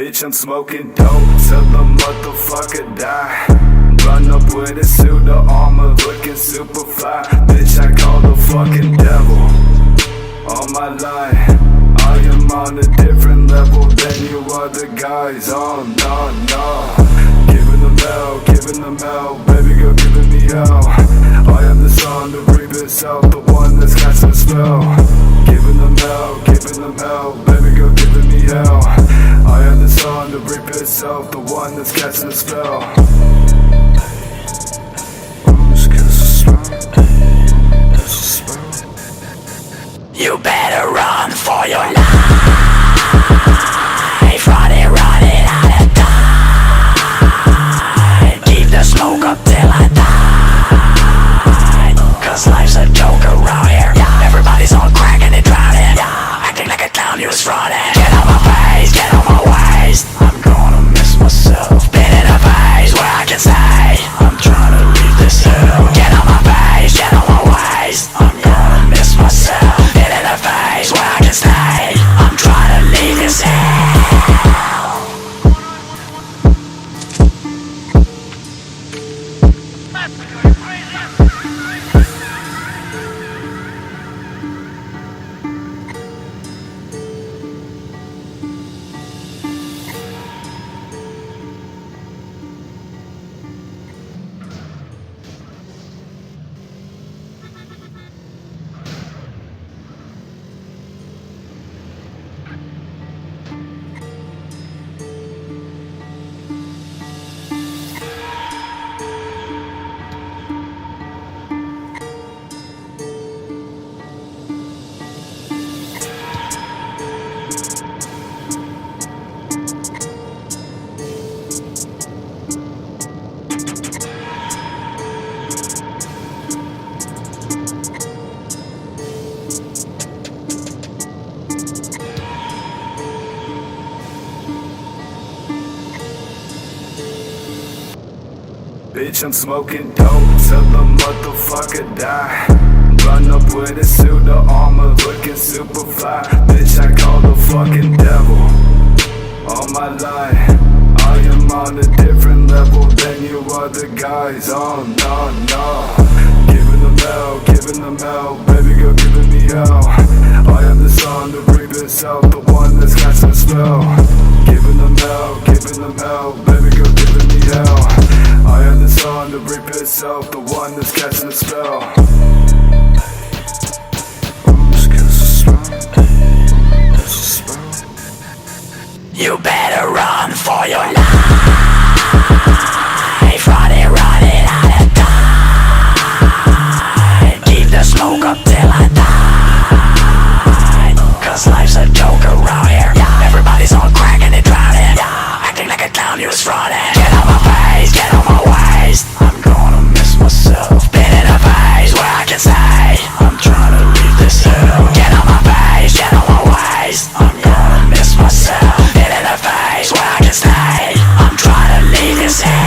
Bitch, I'm smoking dope till the motherfucker die. Run up with a suit of armor looking super fly. Bitch, I call the fucking devil on my line. I am on a different level than you other guys. Oh no, no. Giving them hell, baby girl giving me hell. I am the son to reap itself, the one that's casting a spell. Giving them hell, baby girl giving me hell. I am the son to reap itself, the one that's casting a spell. You better run for your life. Run it out of time. Keep the smoke up till I die. Cause life's a joke around here. Everybody's on crack and they drowning. Acting like a clown, you was running. Get out my face, get out my waist. I'm gonna miss myself. Spit in a face where I can say I'm trying to leave this hell. Get out my face, get out my waist. I'm gonna miss myself. Spit in a face where I can stay. I'm trying to leave this hell. Bitch, I'm smoking dope till the motherfucker die. Run up with a suit of armor looking super fly. Bitch, I call the fucking devil on my line. I am on a different level than you other guys. Oh no, no. Giving them hell, baby girl giving me hell. I am the son to reap itself, the one that's casting a spell. Giving them hell, baby girl giving me hell. I am the son to reap itself, the one that's casting a spell. You better run for your life. Run it out of time. Keep the smoke up till I die. Cause life's a joke around here. Everybody's on crack and they drowning. Acting like a clown, you was running. Get out my face, get out my waist. I'm gonna miss myself. Spit in a face where I can say I'm trying to leave this hell. Get out my face, get out my waist. I'm gonna miss myself. Spit in a face where I can stay. I'm trying to leave this hell.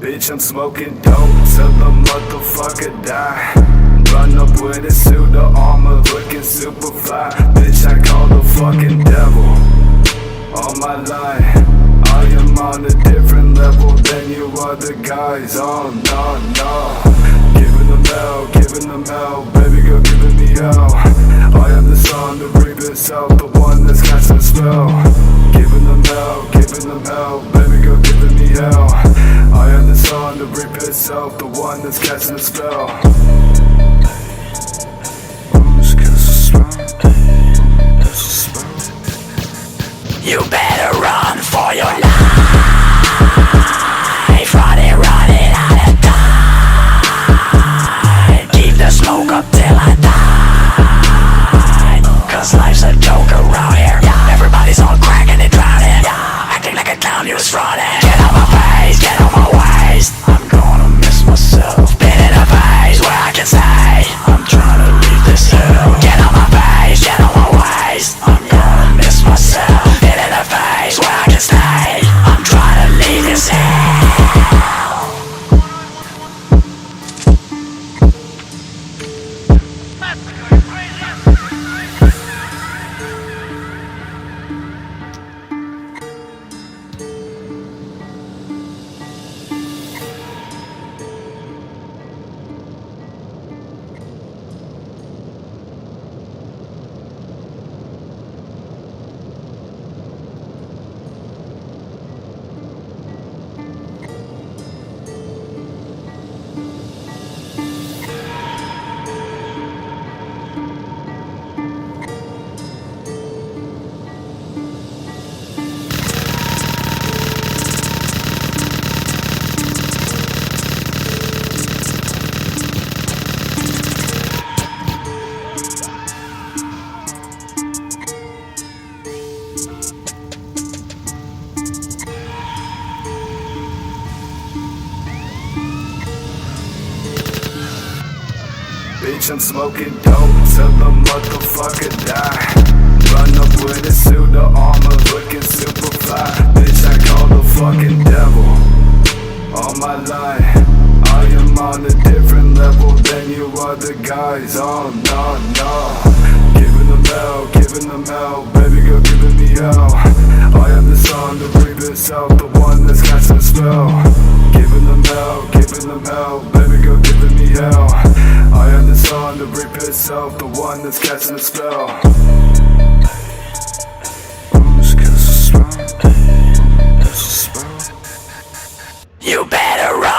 Bitch, I'm smoking dope till the motherfucker die. Run up with a suit of armor looking super fly. Bitch, I call the fucking devil on my line. I am on a different level than you other guys. Oh no, no. Giving them hell, giving them hell, baby girl giving me hell. I am the sun, the reap itself, the one that's casting a spell. Giving them hell, baby girl giving me hell. I am the sun, the reap itself, the one that's casting a spell. You better run for your life. Run it out of time. Keep the smoke up till I die. Cause life's a joke around here. Everybody's on crack and they're drowning. Acting like a clown, you was running. Get out my face, get out my waist. I'm gonna miss myself. Been in a phase where I can say I'm trying to leave this hell. Get out my face, get out my waist. I'm gonna miss myself. Been in a phase where I can stay. I'm trying to leave this hell. Bitch, I'm smoking dope till the motherfucker die. Run up with a suit of armor, looking super fly. Bitch, I call the fucking devil on my line. I am on a different level than you other guys. Oh no, no. Giving them hell, baby girl giving me hell. I am the sun, the reap itself, the one that's casting a spell. Giving them hell, baby girl giving me hell. I am the sun, the reap itself, the one that's casting a spell. You better run.